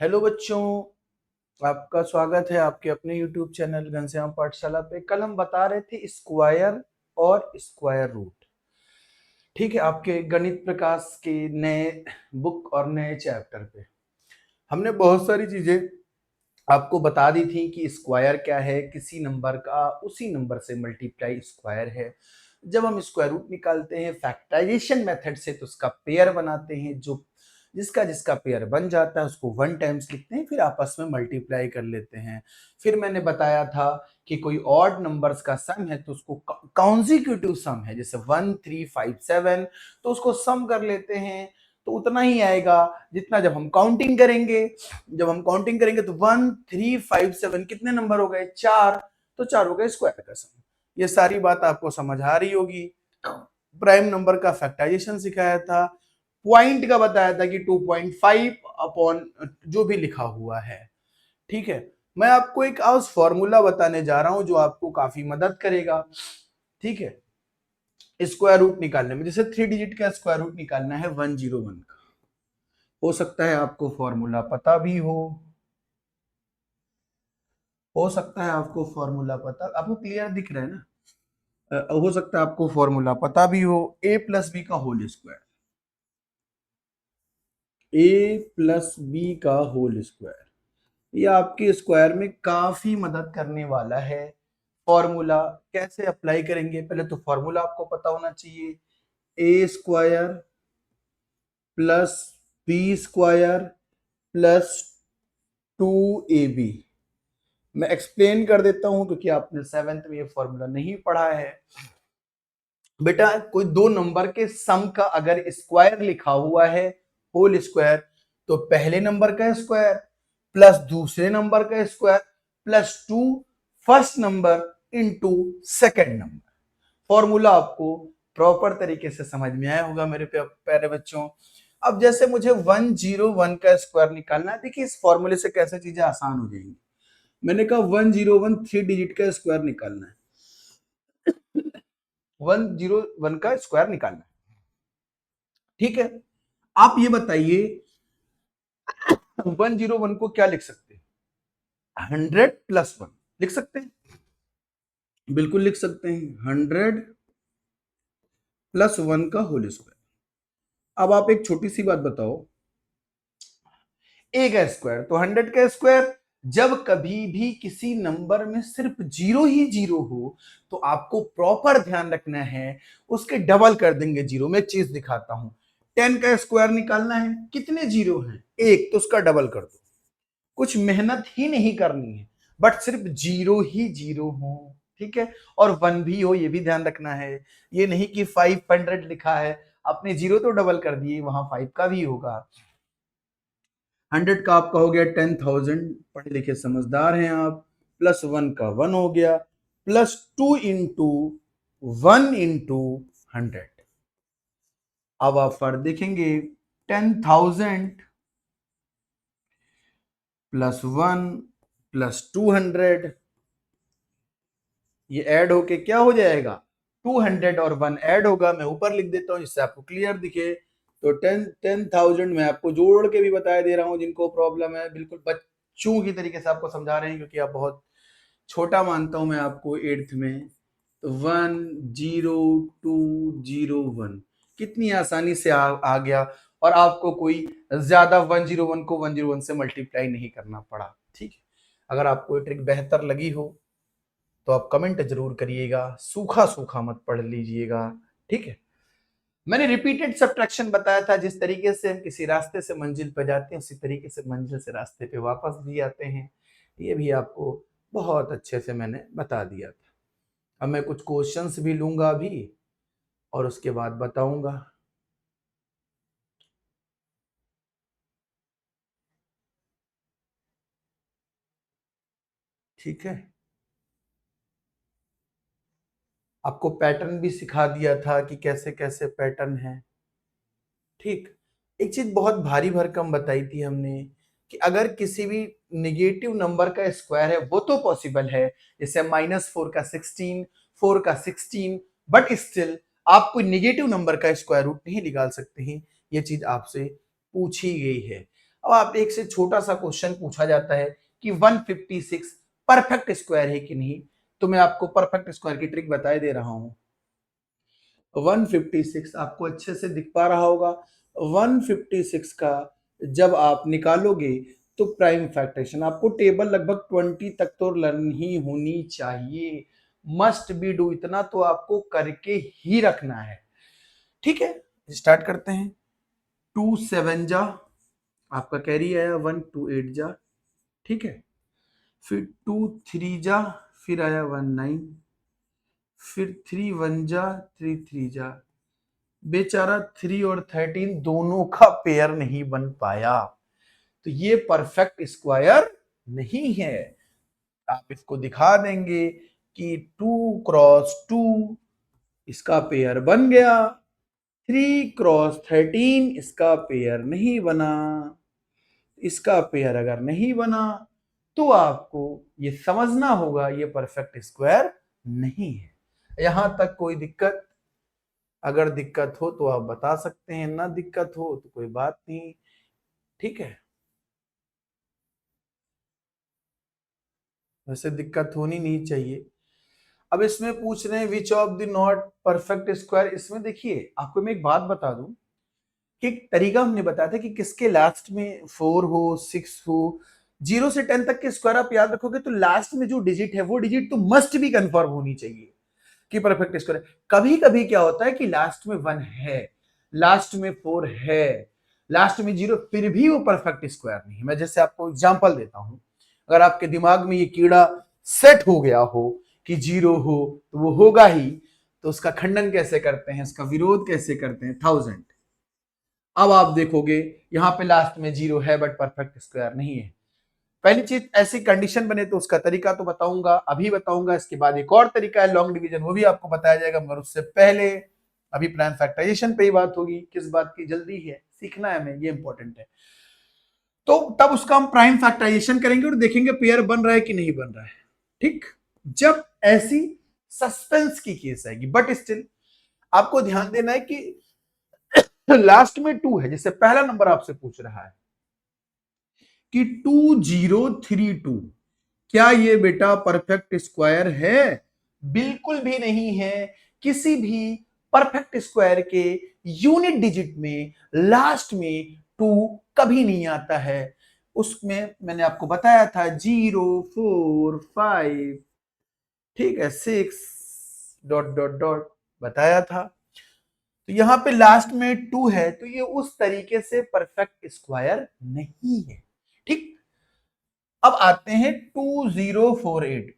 Hello बच्चों, आपका स्वागत है आपके अपने YouTube चैनल घनश्याम पाठशाला पे। कल हम बता रहे थे स्क्वायर और स्क्वायर रूट। ठीक है, आपके गणित प्रकाश के नए बुक और नए चैप्टर पे हमने बहुत सारी चीजें आपको बता दी थी कि स्क्वायर क्या है, किसी नंबर का उसी नंबर से मल्टीप्लाई स्क्वायर है। जब हम स्क्वायर रूट निकालते हैं फैक्टराइजेशन मेथड से तो उसका पेयर बनाते हैं, जो जिसका जिसका पेयर बन जाता है उसको 1 टाइम्स लिखते हैं, फिर आपस में मल्टीप्लाई कर लेते हैं। फिर मैंने बताया था कि कोई ऑड नंबर्स का सम है तो उसको कॉन्जिक्यूटिव सम है, जैसे 1 3 5 7, तो उसको सम कर लेते हैं तो उतना ही आएगा जितना जब हम काउंटिंग करेंगे। जब हम काउंटिंग करेंगे तो 1 3 5 7 कितने नंबर हो गए? 4, तो 4 हो गए स्क्वायर का सम। ये सारी बात आपको समझ आ रही होगी। प्राइम नंबर का फैक्टराइजेशन सिखाया था, पॉइंट का बताया था कि 2.5 अपॉन जो भी लिखा हुआ है। ठीक है, मैं आपको एक आज फॉर्मूला बताने जा रहा हूं जो आपको काफी मदद करेगा। ठीक है, स्क्वायर रूट निकालने में, जैसे 3 डिजिट का स्क्वायर रूट निकालना है 101 का। हो सकता है आपको फॉर्मूला पता भी हो सकता है आपको फॉर्मूला पता, आपको क्लियर दिख रहा है ना? हो सकता है आपको फॉर्मूला पता भी हो, a प्लस बी का whole square, a plus B का होल स्क्वायर। ये आपके स्क्वायर में काफी मदद करने वाला है। फॉर्मूला कैसे अप्लाई करेंगे? पहले तो फॉर्मूला आपको पता होना चाहिए, A square plus B square plus 2ab। मैं एक्सप्लेन कर देता हूं क्योंकि आपने 7th में ये फॉर्मूला नहीं पढ़ा है। बेटा, कोई दो नंबर के सम का अगर स्क्वायर लिखा हुआ है होल स्क्वायर, तो पहले नंबर का स्क्वायर प्लस दूसरे नंबर का square plus 2 first number into second number. Formula आपको प्रॉपर तरीके से समझ में आया होगा मेरे प्यारे बच्चों। अब जैसे मुझे 101 का स्क्वायर निकालना है, देखिए इस फॉर्मूले से कैसे चीजें आसान हो जाएंगी। मैंने कहा 101 3 डिजिट का स्क्वायर निकालना है, 101 का स्क्वायर निकालना है। ठीक है, आप ये बताइए 101 को क्या लिख सकते हैं? 100 प्लस 1 लिख सकते हैं, बिल्कुल लिख सकते हैं, 100 प्लस 1 का होल स्क्वायर। अब आप एक छोटी सी बात बताओ, ए का स्क्वायर तो 100 का स्क्वायर। जब कभी भी किसी नंबर में सिर्फ जीरो ही जीरो हो तो आपको प्रॉपर ध्यान रखना है, उसके डबल कर देंगे जीरो। मैं चीज दिखाता हूं, 10 का स्क्वायर निकालना है, कितने जीरो हैं? एक, तो उसका डबल कर दो। कुछ मेहनत ही नहीं करनी है, बट सिर्फ जीरो ही जीरो हो। ठीक है, और 1 भी हो, ये भी ध्यान रखना है। ये नहीं कि 500 लिखा है, आपने जीरो तो डबल कर दिए, वहां 5 का भी होगा। 100 का आपका हो गया 10,000, पढ़े लिखे समझदार हैं आप। प्लस 1 का 1 हो गया, प्लस 2 इंटू 1 इंटू 100। अब आप फर्क देखेंगे, 10,000 प्लस 1 प्लस 200, ये ऐड होके क्या हो जाएगा? 200 और 1 ऐड होगा। मैं ऊपर लिख देता हूं जिससे आपको क्लियर दिखे। तो 10,000 मैं आपको जोड़ के भी बता दे रहा हूं, जिनको प्रॉब्लम है बिल्कुल बच्चों की तरीके से आपको समझा रहे हैं, क्योंकि आप बहुत छोटा मानता हूं मैं आपको 8th में। तो 10201 कितनी आसानी से आ गया, और आपको कोई ज्यादा 101 को 101 से मल्टीप्लाई नहीं करना पड़ा। ठीक है, अगर आपको ये ट्रिक बेहतर लगी हो तो आप कमेंट जरूर करिएगा, सूखा सूखा मत पढ़ लीजिएगा। ठीक है, मैंने रिपीटेड सब्ट्रैक्शन बताया था, जिस तरीके से हम किसी रास्ते से मंजिल पर जाते हैं उसी तरीके से मंजिल से रास्ते पे वापस भी आते हैं। ये भी आपको बहुत अच्छे से मैंने बता दिया था। अब मैं कुछ क्वेश्चंस भी लूंगा अभी और उसके बाद बताऊंगा। ठीक है, आपको पैटर्न भी सिखा दिया था कि कैसे कैसे पैटर्न है। ठीक, एक चीज बहुत भारी भरकम बताई थी हमने कि अगर किसी भी निगेटिव नंबर का स्क्वायर है वो तो पॉसिबल है, जैसे -4 का 16, 4 का 16, बट स्टिल आप कोई निगेटिव नंबर का स्क्वायर रूट नहीं निकाल सकते हैं। ये चीज आपसे पूछी गई है। अब आप एक से छोटा सा क्वेश्चन पूछा जाता है कि 156 परफेक्ट स्क्वायर है कि नहीं, तो मैं आपको परफेक्ट स्क्वायर की ट्रिक बता दे रहा हूं। 156 आपको अच्छे से दिख पा रहा होगा। 156 का जब आप निकालोगे तो प्राइम फैक्टरेशन, आपको टेबल लगभग 20 तक तो लर्न ही होनी चाहिए। मस्ट बी डू, इतना तो आपको करके ही रखना है। ठीक है, स्टार्ट करते हैं। 2 7 जा, आपका कैरी आया 1 2 8 जा, ठीक है। फिर 2 3 जा, फिर आया 1 9, फिर 3 1 जा, 3 3 जा। बेचारा 3 और 13 दोनों का पेयर नहीं बन पाया, तो ये परफेक्ट स्क्वायर नहीं है। आप इसको दिखा देंगे कि 2 क्रॉस 2 इसका पेयर बन गया, 3 क्रॉस 13 इसका पेयर नहीं बना। इसका पेयर अगर नहीं बना तो आपको ये समझना होगा ये परफेक्ट स्क्वायर नहीं है। यहां तक कोई दिक्कत? अगर दिक्कत हो तो आप बता सकते हैं, ना दिक्कत हो तो कोई बात नहीं, ठीक है। वैसे दिक्कत होनी नहीं चाहिए। अब इसमें पूछ रहे हैं which of the not perfect square. इसमें देखिए आपको मैं एक बात बता दूं कि एक तरीका हमने बताया था कि किसके लास्ट में 4 हो 6 हो, 0 से 10 तक के स्क्वायर आप याद रखोगे तो लास्ट में जो डिजिट है वो डिजिट तो मस्ट भी कंफर्म होनी चाहिए कि परफेक्ट स्क्वायर। कभी कभी क्या होता है कि लास्ट में 1 है, लास्ट में 4 है, लास्ट में 0, फिर भी वो परफेक्ट स्क्वायर नहीं है। मैं जैसे आपको एग्जांपल देता हूं, अगर आपके दिमाग में ये कीड़ा सेट हो गया हो कि 0 हो तो वो होगा ही, तो उसका खंडन कैसे करते हैं, उसका विरोध कैसे करते हैं, 1000। अब आप देखोगे यहां पे लास्ट में 0 है बट परफेक्ट स्क्वायर नहीं है। पहली चीज, ऐसी कंडीशन बने तो उसका तरीका तो बताऊंगा, अभी बताऊंगा। इसके बाद एक और तरीका है लॉन्ग डिवीजन, वो भी आपको बताया जाएगा, मगर उससे पहले अभी प्राइम फैक्टराइजेशन पे ही बात होगी। किस बात की जल्दी है, सीखना है हमें, ये इंपॉर्टेंट है। तो तब उसका हम प्राइम फैक्टराइजेशन करेंगे और देखेंगे पेयर बन रहा है कि नहीं बन रहा है, ठीक। जब ऐसी सस्पेंस की केस आएगी, बट स्टिल आपको ध्यान देना है कि लास्ट में 2 है, जैसे पहला नंबर आपसे पूछ रहा है कि 2032, क्या ये बेटा परफेक्ट स्क्वायर है? बिल्कुल भी नहीं है। किसी भी परफेक्ट स्क्वायर के यूनिट डिजिट में लास्ट में 2 कभी नहीं आता है। उसमें मैंने आपको बताया था 0 4 5, ठीक है, 6 डॉट डॉट डॉट बताया था। तो यहां पे लास्ट में 2 है, तो ये उस तरीके से परफेक्ट स्क्वायर नहीं है, ठीक। अब आते हैं 2048।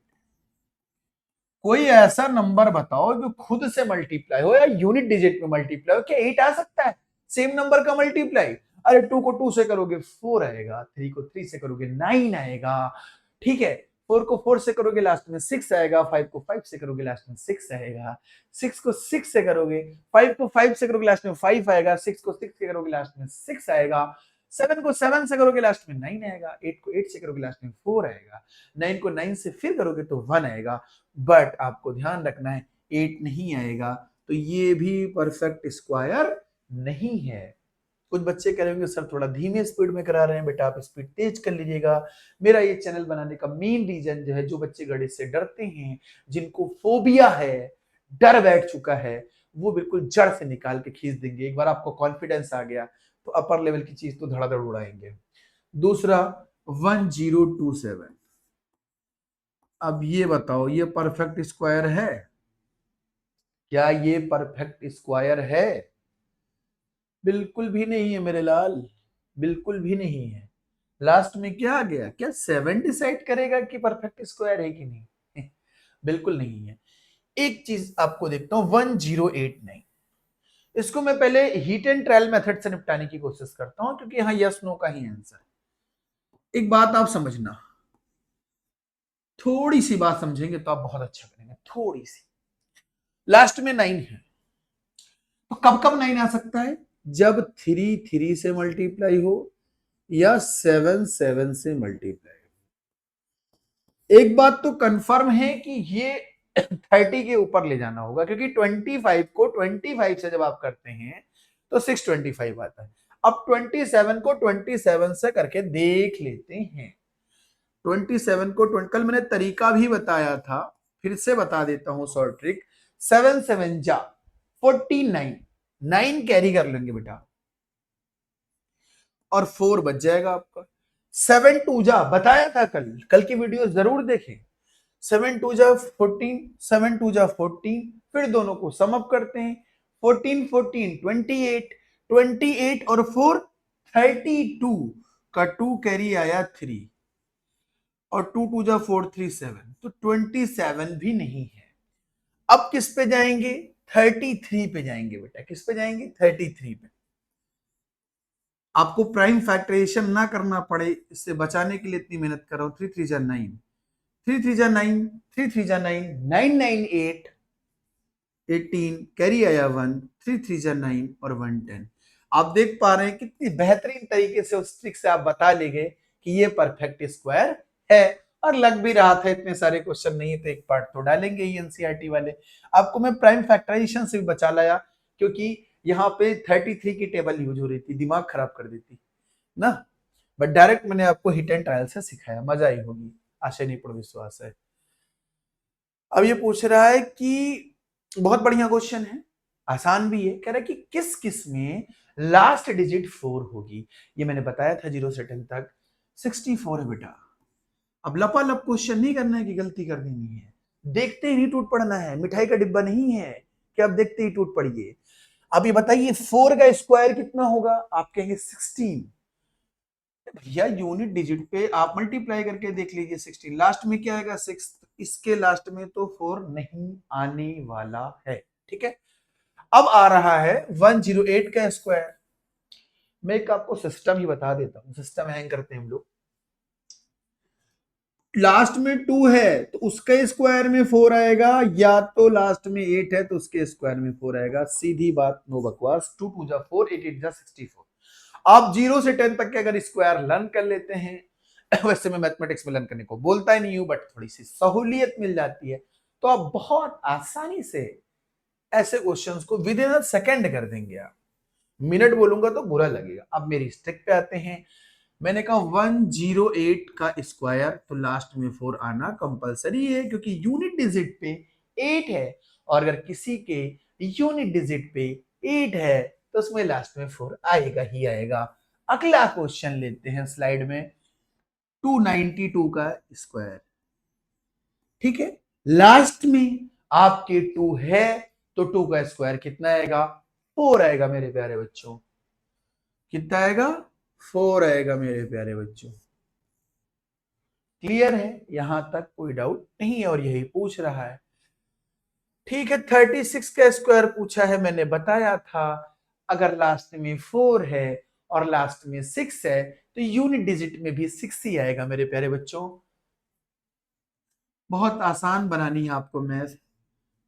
कोई ऐसा नंबर बताओ जो खुद से मल्टीप्लाई हो या यूनिट डिजिट में मल्टीप्लाई हो। क्या 8 आ सकता है सेम नंबर का मल्टीप्लाई? अरे 2 को 2 से करोगे 4 आएगा, 3 को 3 से करोगे 9 आएगा, ठीक है। 4 को 4 से करोगे लास्ट में 6 आएगा, 5 को 5 से करोगे लास्ट में 6 आएगा, 6 को 6 से करोगे, 5 को 5 से करोगे लास्ट में 5 आएगा, 6 को 6 से करोगे लास्ट में 6 आएगा, 7 को 7 से करोगे लास्ट में 9 आएगा, 8 को 8 से करोगे लास्ट में 4 आएगा, 9 को 9 से फिर करोगे तो 1 आएगा। बट आपको ध्यान रखना है 8 नहीं आएगा, तो ये भी परफेक्ट स्क्वायर नहीं है। कुछ बच्चे कह रहे होंगे सर थोड़ा धीमे स्पीड में करा रहे हैं, बेटा आप स्पीड तेज कर लीजिएगा। मेरा ये चैनल बनाने का मेन रीजन जो है, जो बच्चे गणित से डरते हैं, जिनको फोबिया है, डर बैठ चुका है, वो बिल्कुल जड़ से निकाल के खींच देंगे। एक बार आपको कॉन्फिडेंस आ गया तो अपर लेवल की चीज तो धड़ाधड़ उड़ाएंगे। दूसरा 1027, अब ये बताओ ये परफेक्ट स्क्वायर है? क्या ये परफेक्ट स्क्वायर है? बिल्कुल भी नहीं है मेरे लाल, बिल्कुल भी नहीं है। लास्ट में क्या आ गया? क्या 7 डिसाइड करेगा कि परफेक्ट स्क्वायर है कि नहीं? बिल्कुल नहीं है। एक चीज आपको देखता हूं 1089, इसको मैं पहले हीट एंड ट्रायल मेथड से निपटाने की कोशिश करता हूं, क्योंकि यहां यस नो का ही आंसर है। एक बात आप समझना, थोड़ी सी बात समझेंगे तो आप बहुत अच्छा करेंगे। थोड़ी सी, लास्ट में 9 है, तो कब कब 9 आ सकता है? जब 3 3 से मल्टीप्लाई हो या 7 7 से मल्टीप्लाई हो। एक बात तो कंफर्म है कि ये 30 के ऊपर ले जाना होगा, क्योंकि 25 को 25 से जब आप करते हैं तो 625 आता है। अब 27 को 27 से करके देख लेते हैं। 27 को 20, कल मैंने तरीका भी बताया था, फिर से बता देता हूं शॉर्ट ट्रिक। 7 7 जा 49, 9 कैरी कर लेंगे बेटा और 4 बच जाएगा आपका। 7 2 जा बताया था कल की वीडियो जरूर देखें। 7 2 जा 14, 7 2 जा 14, फिर दोनों को सम अप करते हैं। 14 14 28, 28 और 4 32 का 2 कैरी आया 3 और 2 2 जा 4 3 7, तो 27 भी नहीं है। अब किस पे जाएंगे? 33 पे जाएंगे बेटा। किस पे जाएंगे? 33 पे। आपको प्राइम फैक्टराइजेशन ना करना पड़े, इससे बचाने के लिए इतनी मेहनत कर रहा हूं। 3 3 जा 9, 3 3 जा 9, 3 3 जा 9, 9 9 8, 18 कैरी आया 1, 3 3 जा 9 और 1 10। आप देख पा रहे हैं कितनी बेहतरीन तरीके से उस ट्रिक से आप बता ले गए कि ये परफेक्ट स्क्वायर है। और लग भी रहा था, इतने सारे क्वेश्चन नहीं थे, एक पार्ट तो डालेंगे ही एनसीईआरटी वाले। आपको मैं प्राइम फैक्टराइजेशन से भी बचा लाया, क्योंकि यहाँ पे 33 की टेबल यूज हो रही थी, दिमाग खराब कर देती ना। बट डायरेक्ट मैंने आपको हिट एंड ट्रायल से सिखाया, मजा आई होगी, आशा नहीं पूर्ण विश्वास है। अब ये पूछ रहा है कि बहुत बढ़िया क्वेश्चन है, आसान भी है। कह रहा है कि किस किस में लास्ट डिजिट 4 होगी। ये मैंने बताया था 0 से 10 तक 64 है बेटा। अब लपालप क्वेश्चन नहीं करना है कि गलती कर देनी है, देखते ही नहीं टूट पड़ना है। मिठाई का डिब्बा नहीं है कि आप देखते ही टूट पड़िए। अब ये बताइए 4 का स्क्वायर कितना होगा? आप कहेंगे 16। भैया यूनिट डिजिट पे आप मल्टीप्लाई करके देख लीजिए। 16 लास्ट में क्या आएगा? 6। इसके लास्ट में तो 4 नहीं आने वाला है। ठीक है, अब आ रहा है 108 का स्क्वायर। मैं एक आपको सिस्टम ही बता देता हूं, सिस्टम हैंग करते हैं हम लोग। लास्ट में 2 है तो उसके स्क्वायर में 4 आएगा, या तो लास्ट में 8 है तो उसके स्क्वायर में 4 आएगा। सीधी बात, नो बकवास। 2 2 जा 4, 8 8 जा 64। आप 0 से 10 तक के अगर स्क्वायर लर्न कर लेते हैं, वैसे मैं मैथमेटिक्स में लर्न करने को बोलता ही नहीं हूं, बट थोड़ी सी सहूलियत मिल जाती है, तो आप बहुत आसानी से ऐसे क्वेश्चंस को विद इन अ सेकंड कर देंगे। आप मिनट बोलूंगा तो बुरा लगेगा। अब मेरी स्टेप पे आते हैं। मैंने कहा 108 का स्क्वायर, तो लास्ट में 4 आना कंपलसरी है, क्योंकि यूनिट डिजिट पे 8 है, और अगर किसी के यूनिट डिजिट पे 8 है तो उसमें लास्ट में 4 आएगा ही आएगा। अगला क्वेश्चन लेते हैं स्लाइड में। 292 का स्क्वायर, ठीक है, लास्ट में आपके 2 है तो 2 का स्क्वायर कितना आएगा? 4 आएगा मेरे प्यारे बच्चों। कितना आएगा? 4 आएगा मेरे प्यारे बच्चों। क्लियर है? यहां तक कोई डाउट नहीं है, और यही पूछ रहा है। ठीक है, 36 का स्क्वायर पूछा है, मैंने बताया था अगर लास्ट में 4 है और लास्ट में 6 है तो यूनिट डिजिट में भी 6 ही आएगा मेरे प्यारे बच्चों। बहुत आसान बनानी है आपको मैथ।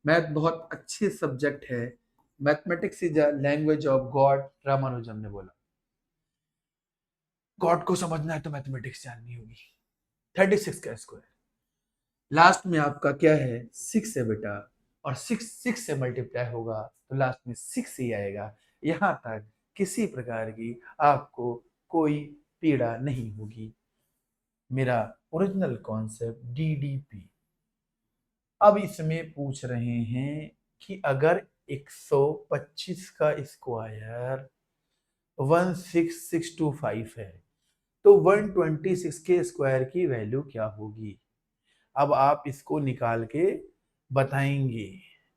मैथ बहुत अच्छी सब्जेक्ट है। Mathematics is a language of God, Ramanujan ने बोला। गॉड को समझना है तो मैथमेटिक्स जाननी होगी। 36 का स्क्वायर, लास्ट में आपका क्या है? 6 है बेटा, और 6 से मल्टीप्लाई होगा तो लास्ट में 6 ही आएगा। यहां तक किसी प्रकार की आपको कोई पीड़ा नहीं होगी। मेरा ओरिजिनल कॉन्सेप्ट डीडीपी। अब इसमें पूछ रहे हैं कि अगर 125 का स्क्वायर 16625 है तो 126 के स्क्वायर की वैल्यू क्या होगी? अब आप इसको निकाल के बताएंगे।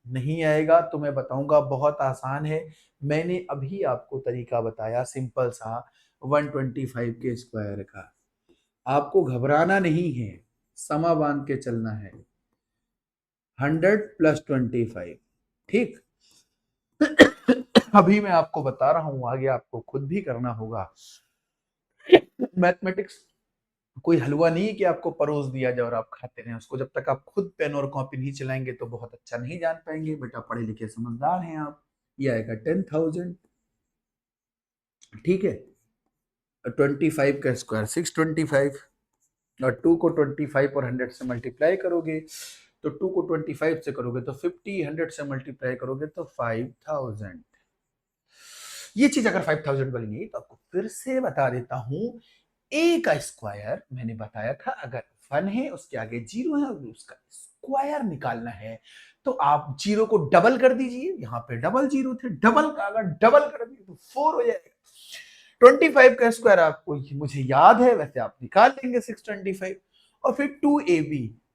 नहीं आएगा तो मैं बताऊंगा, बहुत आसान है। मैंने अभी आपको तरीका बताया सिंपल सा 125 के स्क्वायर का। आपको घबराना नहीं है, समा बांध के चलना है। 100 + 25, ठीक। अभी मैं आपको बता रहा हूं, आगे आपको खुद भी करना होगा। मैथमेटिक्स कोई हलवा नहीं कि आपको परोस दिया जाए और आप खाते रहें उसको। जब तक आप खुद पेन और कॉपी नहीं चलाएंगे तो बहुत अच्छा नहीं जान पाएंगे। बेटा पढ़े लिखे समझदार हैं आप। ये आएगा 10,000, ठीक है। 25 का स्क्वायर 625, और 2 को 25 और 100 से मल्टीप्लाई करोगे तो 2 को 25 से करोगे तो 50, 100 से मल्टीप्लाई करोगे तो 5000। ये चीज अगर 5000 वाली नहीं तो आपको फिर से बता देता हूं, ए का स्क्वायर मैंने बताया था अगर 1 है उसके आगे 0 है और उसका स्क्वायर निकालना है तो आप 0 को डबल कर दीजिए, यहाँ पे डबल 0 थे, डबल का अगर डबल कर दिए तो 4 हो जाएगा। 25 का स्क्वायर आपको मुझे याद है, वैसे आप निकाल लेंगे 625। और फिर 2ab,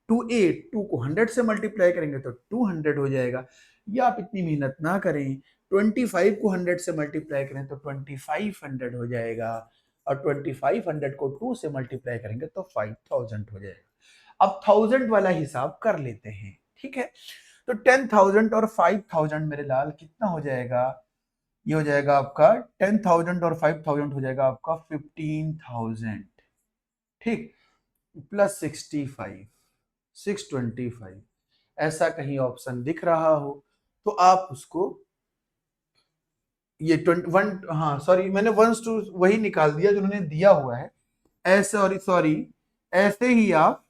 2 को 100 से मल्टीप्लाई करेंगे तो 200 हो जाएगा। ये आप इतनी मेहनत ना करें, 25 को 100 से मल्टीप्लाई करें तो 2500 हो जाएगा, और 2500 को 2 से मल्टीप्लाई करेंगे तो 5000 हो जाएगा। अब 1000 वाला हिसाब कर लेते हैं, ठीक है। तो 10,000 और 5000 मेरे लाल कितना हो जाएगा, ये हो जाएगा आपका 10,000 और 5,000 हो जाएगा आपका 15,000, ठीक, प्लस 65, 625। ऐसा कहीं ऑप्शन दिख रहा हो तो आप उसको ये 21, हाँ सॉरी मैंने 1 to वही निकाल दिया जो उन्होंने दिया हुआ है, ऐसे और सॉरी ऐसे ही आप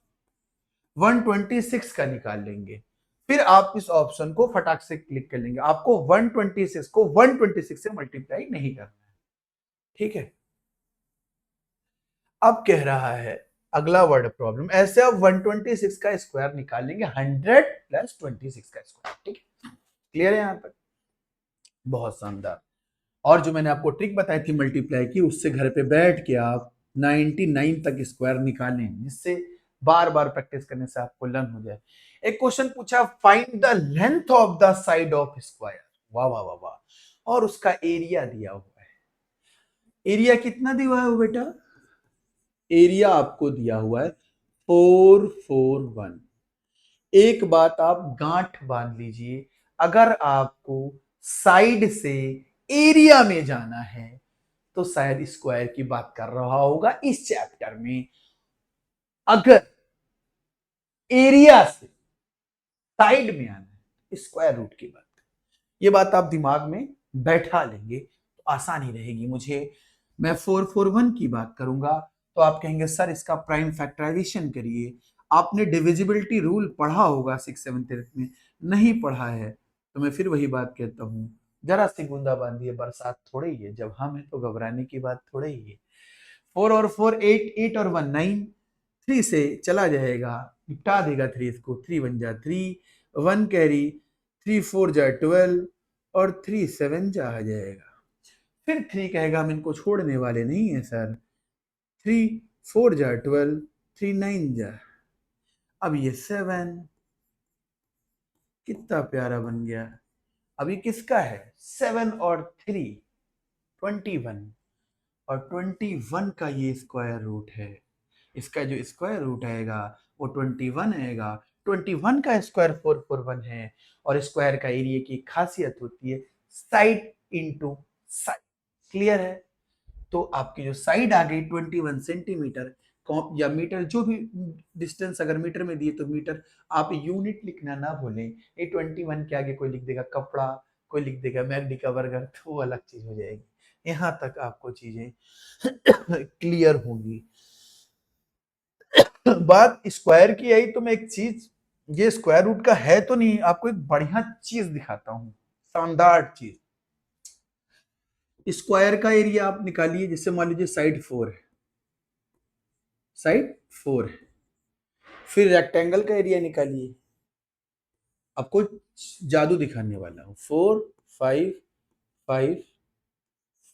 126 का निकाल लेंगे, फिर आप इस ऑप्शन को फटाक से क्लिक कर लेंगे। आपको 126 को 126 से मल्टीप्लाई नहीं करना है, ठीक है। अब कह रहा है अगला वर्ड प्रॉब्लम, ऐसे आप 126 का स्क्वायर निकालेंगे, 100 प्लस 26 का स्क्वायर, ठीक है। क्लियर है यहां तक? बहुत शानदार। और जो मैंने आपको ट्रिक बताई थी मल्टीप्लाई की, उससे घर पे बैठ के आप 99 तक स्क्वायर निकालें, जिससे बार बार प्रैक्टिस करने से आपको लर्न हो जाए। एक क्वेश्चन पूछा, find the length of the side of square, वाह वाह वाह वाह, और उसका एरिया दिया हुआ है। एरिया कितना दिया हुआ है बेटा? एरिया आपको दिया हुआ है 441। एक बात आप गांठ बांध लीजिए, अगर आपको साइड से एरिया में जाना है तो शायद स्क्वायर की बात कर रहा होगा इस चैप्टर में। अगर एरिया से साइड में आना है स्क्वायर रूट की बात, ये बात आप दिमाग में बैठा लेंगे तो आसानी रहेगी। मुझे मैं 441 की बात करूंगा तो आप कहेंगे सर इसका प्राइम फैक्टराइजेशन करिए। आपने डिविजिबिलिटी रूल पढ़ा होगा 6th 7th में, नहीं पढ़ा है तो मैं फिर वही बात कहता हूँ, जरा सी बूंदा बांदी है, बरसात थोड़ी ही है, जब हम है तो घबराने की बात थोड़ी ही है। 4 और 4 8, 8 और 1 9, 3 से चला जाएगा, निपटा देगा 3 इसको, 3 1 जा 3, 1 कैरी, 3 4 जा 12 और 3 7 जा आ जाएगा। फिर 3 कहेगा हम इनको छोड़ने वाले नहीं है सर, 3 4 जा 12, 3 9 जा, अब ये 7 कितना प्यारा बन गया। अब ये किसका है? 7 और 3 21, और 21 का ये स्क्वायर रूट है। इसका जो स्क्वायर रूट आएगा वो 21 आएगा। 21 का स्क्वायर 441 है, और स्क्वायर का एरिया की खासियत होती है साइड इनटू साइड। क्लियर है? तो आपकी जो साइड आ गई 21 सेंटीमीटर या मीटर, जो भी डिस्टेंस अगर मीटर में दिए तो मीटर, आप यूनिट लिखना ना भूलें। ये 21 के आगे कोई लिख देगा कपड़ा, कोई लिख देगा मैगडी का बर्गर, तो वो अलग चीज हो जाएगी। यहां तक आपको चीजें क्लियर होंगी। बात स्क्वायर की आई तो मैं एक चीज, ये स्क्वायर रूट का है तो नहीं, आपको एक बढ़िया चीज दिखाता हूं, शानदार चीज। स्क्वायर का एरिया आप निकालिए, जिससे मान लीजिए साइड 4 है, साइड 4 है, फिर रेक्टेंगल का एरिया निकालिए। आपको जादू दिखाने वाला हूं, 4 5 5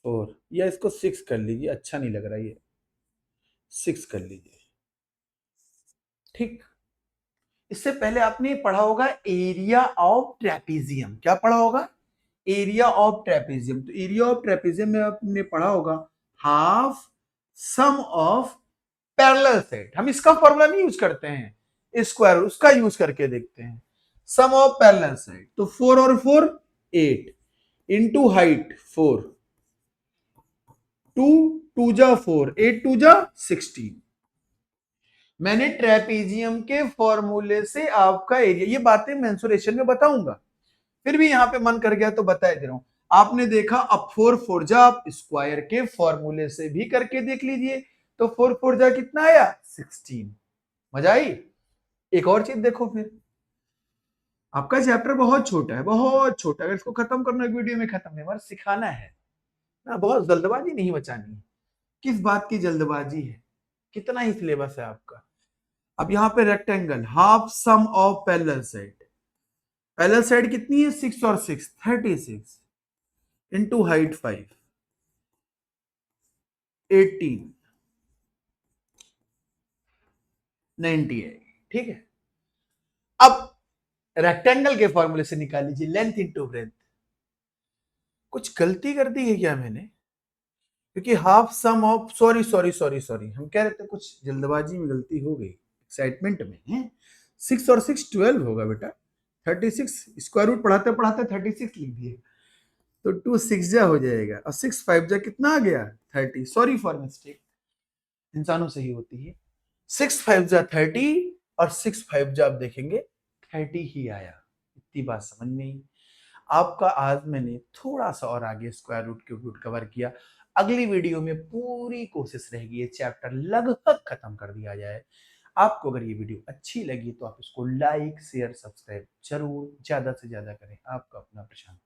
4, या इसको 6 कर लीजिए, अच्छा नहीं लग रहा, ये 6 कर लीजिए, ठीक। इससे पहले आपने पढ़ा होगा एरिया ऑफ ट्रेपीजियम, क्या पढ़ा होगा? Area of trapezium. तो एरिया ऑफ ट्रेपीजियम में आपने पढ़ा होगा half sum of parallel set. हम इसका फॉर्मूला नहीं यूज करते हैं, स्क्वायर उसका यूज करके देखते हैं, सम ऑफ पैरेलल सेट। तो 4 और 4 8 इंटू हाइट 4, 2 2 जा 4, 8 2 जा 16। मैंने ट्रेपीजियम के फॉर्मूले से आपका एरिया, ये बातें मेंसुरेशन में बताऊंगा, फिर भी यहां पे मन कर गया तो बता दे रहा हूं। आपने देखा, अब 4 4 जा आप स्क्वायर के फॉर्मूले से भी करके देख लीजिए, तो 4 4 जा कितना आया? 16। मजा आई? एक और चीज देखो, फिर आपका चैप्टर बहुत छोटा है, बहुत छोटा, अगर इसको खत्म करना एक वीडियो में खत्म नहीं, मगर सिखाना है। बहुत जल्दबाजी नहीं बचानी है। किस बात की जल्दबाजी है? कितना ही सिलेबस है आपका। अब यहाँ पे rectangle, half sum of parallel side, parallel side कितनी है? 6 और 6 36 इंटू हाइट 5 18 98। ठीक है, अब रेक्टेंगल के फॉर्मूले से निकाल लीजिए लेंथ इंटू ब्रेथ। कुछ गलती कर दी है क्या मैंने? क्योंकि half sum of, sorry sorry sorry sorry, हम कह रहे थे कुछ जल्दबाजी में गलती हो गई, एक्साइटमेंट में है। 6 और 6 12 होगा बेटा। 36 स्क्वायर रूट पढ़ाते पढ़ाते 36 लिख दिए, तो 2 6 जा हो जाएगा, और 6 5 जा कितना आ गया? 30। सॉरी फॉर मिस्टेक, इंसानों से ही होती है। 6 5 जा 30 और 6 5 जा आप देखेंगे 30 ही आया। इतनी बात समझ में आई आपका। आज मैंने थोड़ा सा और आगे square root cube root cover किया। अगली वीडियो में पूरी कोशिश रहेगी ये चैप्टर लगभग खत्म कर दिया जाए। आपको अगर ये वीडियो अच्छी लगी तो आप इसको लाइक शेयर सब्सक्राइब जरूर ज्यादा से ज्यादा करें। आपका अपना प्रशांत।